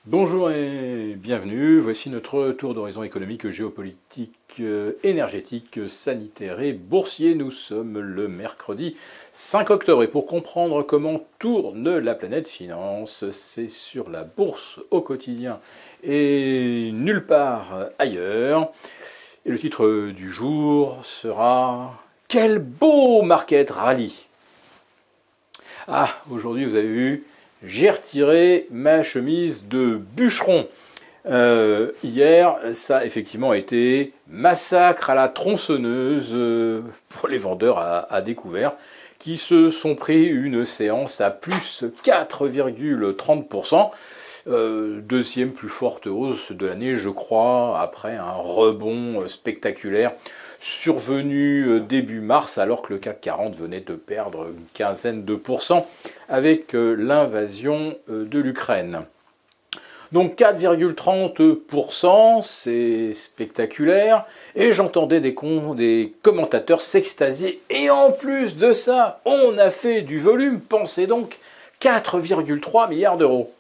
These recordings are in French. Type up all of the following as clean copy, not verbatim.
Bonjour et bienvenue, voici notre tour d'horizon économique, géopolitique, énergétique, sanitaire et boursier. Nous sommes le mercredi 5 octobre et pour comprendre comment tourne la planète finance, c'est sur la bourse au quotidien et nulle part ailleurs. Et le titre du jour sera « Quel beau market rally !» Ah, aujourd'hui vous avez vu, j'ai retiré ma chemise de bûcheron. Hier, ça a effectivement été massacre à la tronçonneuse pour les vendeurs à découvert qui se sont pris une séance à plus 4,30%. Deuxième plus forte hausse de l'année, je crois, après un rebond spectaculaire survenu début mars, alors que le CAC 40 venait de perdre une quinzaine de pourcents avec l'invasion de l'Ukraine. Donc 4,30%, c'est spectaculaire, et j'entendais des commentateurs s'extasier, et en plus de ça, on a fait du volume, pensez donc, 4,3 milliards d'euros.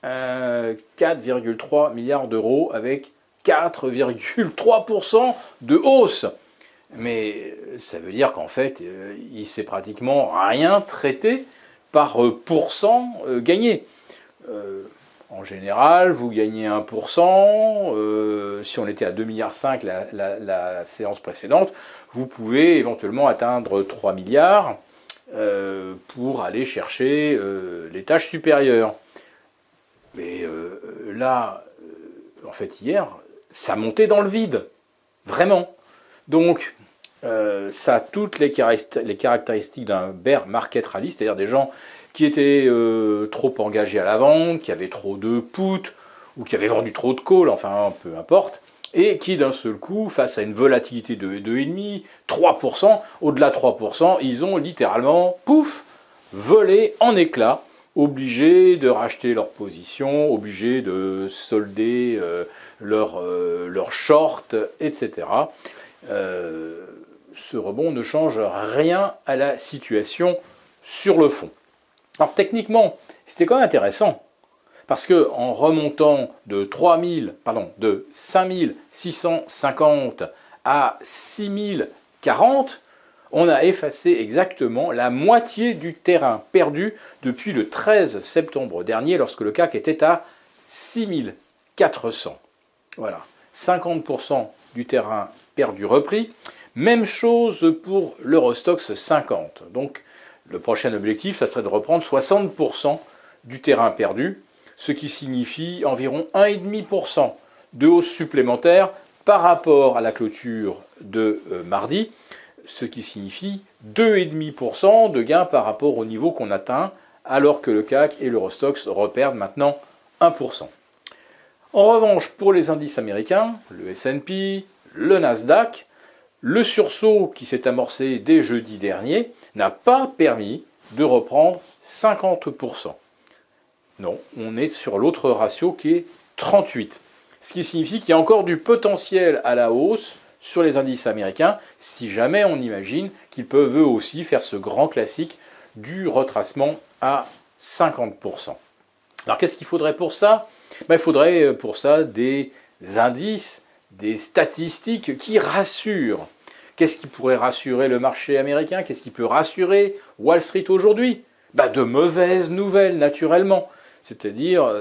4,3 milliards d'euros avec 4,3% de hausse. Mais ça veut dire qu'en fait, il s'est pratiquement rien traité par pourcent gagné. En général, vous gagnez 1%. Si on était à 2,5 milliards la séance précédente, vous pouvez éventuellement atteindre 3 milliards pour aller chercher les tâches supérieures. Mais là, en fait, hier, ça montait dans le vide. Vraiment. Donc, ça a toutes les caractéristiques d'un bear market rally, c'est-à-dire des gens qui étaient trop engagés à la vente, qui avaient trop de put, ou qui avaient vendu trop de call, enfin, peu importe, et qui, d'un seul coup, face à une volatilité de 2,5%, 3%, au-delà de 3%, ils ont littéralement, pouf, volé en éclats, obligés de racheter leur position, obligés de solder leur short, etc. Ce rebond ne change rien à la situation sur le fond. Alors techniquement, c'était quand même intéressant, parce que en remontant de 5650 à 6040, on a effacé exactement la moitié du terrain perdu depuis le 13 septembre dernier, lorsque le CAC était à 6400. Voilà, 50% du terrain perdu repris. Même chose pour l'Eurostoxx 50. Donc le prochain objectif, ça serait de reprendre 60% du terrain perdu, ce qui signifie environ 1,5% de hausse supplémentaire par rapport à la clôture de mardi, ce qui signifie 2,5% de gain par rapport au niveau qu'on atteint, alors que le CAC et l'Eurostoxx reperdent maintenant 1%. En revanche, pour les indices américains, le S&P, le Nasdaq, le sursaut qui s'est amorcé dès jeudi dernier n'a pas permis de reprendre 50%. Non, on est sur l'autre ratio qui est 38. Ce qui signifie qu'il y a encore du potentiel à la hausse sur les indices américains, si jamais on imagine qu'ils peuvent eux aussi faire ce grand classique du retracement à 50%. Alors qu'est-ce qu'il faudrait pour ça ? Il faudrait pour ça des indices, des statistiques qui rassurent. Qu'est-ce qui pourrait rassurer le marché américain? Qu'est-ce qui peut rassurer Wall Street aujourd'hui? De mauvaises nouvelles, naturellement. C'est-à-dire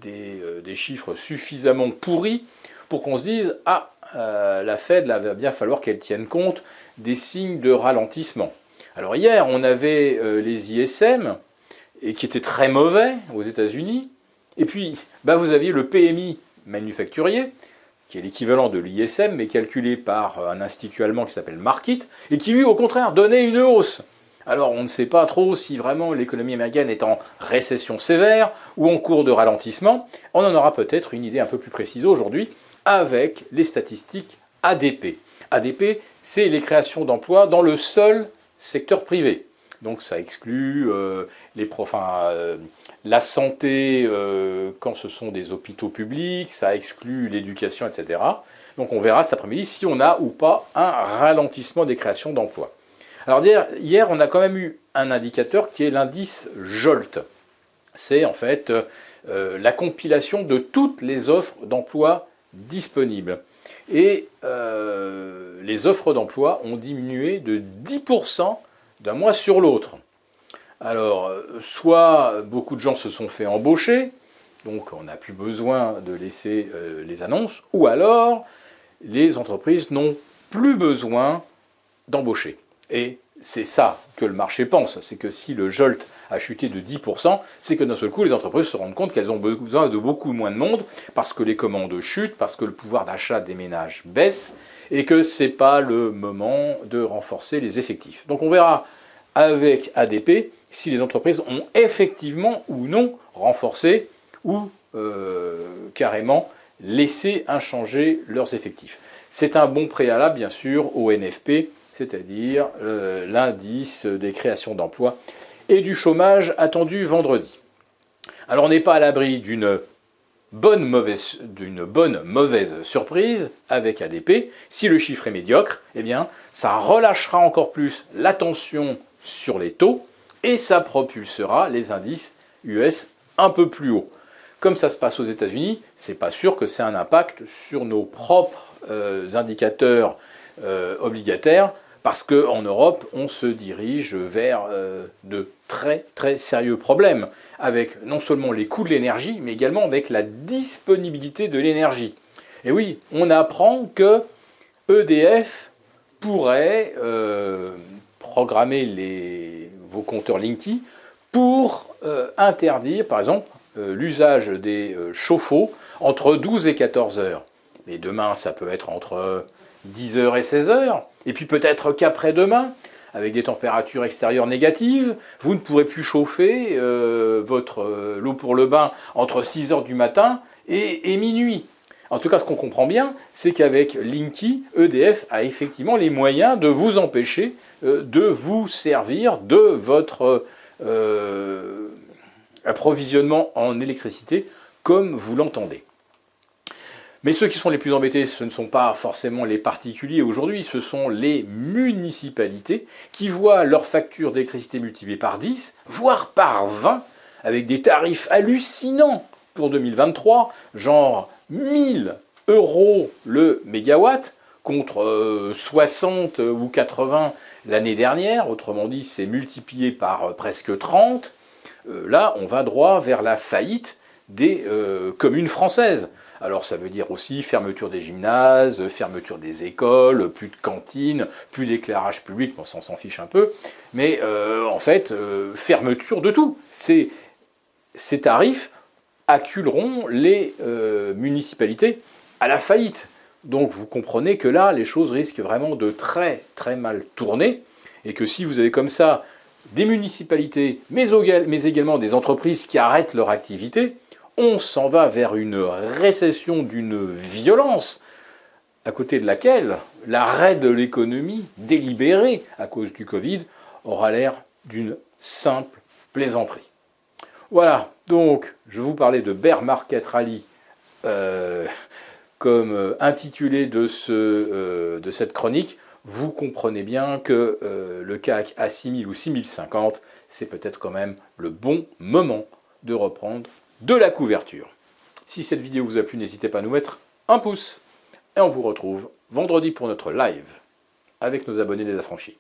des chiffres suffisamment pourris pour qu'on se dise « Ah, la Fed, là, va bien falloir qu'elle tienne compte des signes de ralentissement. » Alors hier, on avait les ISM, et qui étaient très mauvais aux États-Unis. Et puis, vous aviez le PMI manufacturier, qui est l'équivalent de l'ISM, mais calculé par un institut allemand qui s'appelle Markit, et qui lui, au contraire, donnait une hausse. Alors, on ne sait pas trop si vraiment l'économie américaine est en récession sévère ou en cours de ralentissement. On en aura peut-être une idée un peu plus précise aujourd'hui avec les statistiques ADP. ADP, c'est les créations d'emplois dans le seul secteur privé. Donc ça exclut la santé quand ce sont des hôpitaux publics, ça exclut l'éducation, etc. Donc on verra cet après-midi si on a ou pas un ralentissement des créations d'emplois. Alors hier, on a quand même eu un indicateur qui est l'indice JOLT. C'est en fait la compilation de toutes les offres d'emploi disponibles. Et les offres d'emploi ont diminué de 10% d'un mois sur l'autre. Alors, soit beaucoup de gens se sont fait embaucher, donc on n'a plus besoin de laisser les annonces, ou alors les entreprises n'ont plus besoin d'embaucher. Et c'est ça que le marché pense, c'est que si le Jolt a chuté de 10%, c'est que d'un seul coup les entreprises se rendent compte qu'elles ont besoin de beaucoup moins de monde, parce que les commandes chutent, parce que le pouvoir d'achat des ménages baisse, et que ce n'est pas le moment de renforcer les effectifs. Donc on verra avec ADP si les entreprises ont effectivement ou non renforcé ou carrément laissé inchanger leurs effectifs. C'est un bon préalable bien sûr au NFP, c'est-à-dire l'indice des créations d'emplois et du chômage attendu vendredi. Alors on n'est pas à l'abri d'une bonne mauvaise surprise avec ADP. Si le chiffre est médiocre, eh bien ça relâchera encore plus la tension sur les taux et ça propulsera les indices US un peu plus haut. Comme ça se passe aux États-Unis, c'est pas sûr que c'est un impact sur nos propres indicateurs obligataires, parce qu'en Europe, on se dirige vers de très très sérieux problèmes, avec non seulement les coûts de l'énergie, mais également avec la disponibilité de l'énergie. Et oui, on apprend que EDF pourrait programmer vos compteurs Linky pour interdire, par exemple, l'usage des chauffe-eau entre 12 et 14 heures. Mais demain, ça peut être entre 10 heures et 16 heures. Et puis peut-être qu'après-demain, avec des températures extérieures négatives, vous ne pourrez plus chauffer l'eau pour le bain entre 6 heures du matin et minuit. En tout cas, ce qu'on comprend bien, c'est qu'avec Linky, EDF a effectivement les moyens de vous empêcher de vous servir de votre approvisionnement en électricité comme vous l'entendez. Mais ceux qui sont les plus embêtés, ce ne sont pas forcément les particuliers aujourd'hui, ce sont les municipalités qui voient leur facture d'électricité multipliée par 10, voire par 20, avec des tarifs hallucinants pour 2023, genre 1000 € le mégawatt, contre 60 ou 80 l'année dernière, autrement dit c'est multiplié par presque 30, là on va droit vers la faillite des communes françaises. Alors ça veut dire aussi fermeture des gymnases, fermeture des écoles, plus de cantines, plus d'éclairage public, bon ça on s'en fiche un peu, mais en fait fermeture de tout. Ces tarifs acculeront les municipalités à la faillite. Donc vous comprenez que là, les choses risquent vraiment de très très mal tourner, et que si vous avez comme ça des municipalités, mais également des entreprises qui arrêtent leur activité, on s'en va vers une récession d'une violence, à côté de laquelle l'arrêt de l'économie délibéré à cause du Covid aura l'air d'une simple plaisanterie. Voilà, donc je vous parlais de Bear Market Rally comme intitulé de cette chronique. Vous comprenez bien que le CAC à 6000 ou 6050, c'est peut-être quand même le bon moment de reprendre de la couverture. Si cette vidéo vous a plu, n'hésitez pas à nous mettre un pouce. Et on vous retrouve vendredi pour notre live avec nos abonnés des affranchis.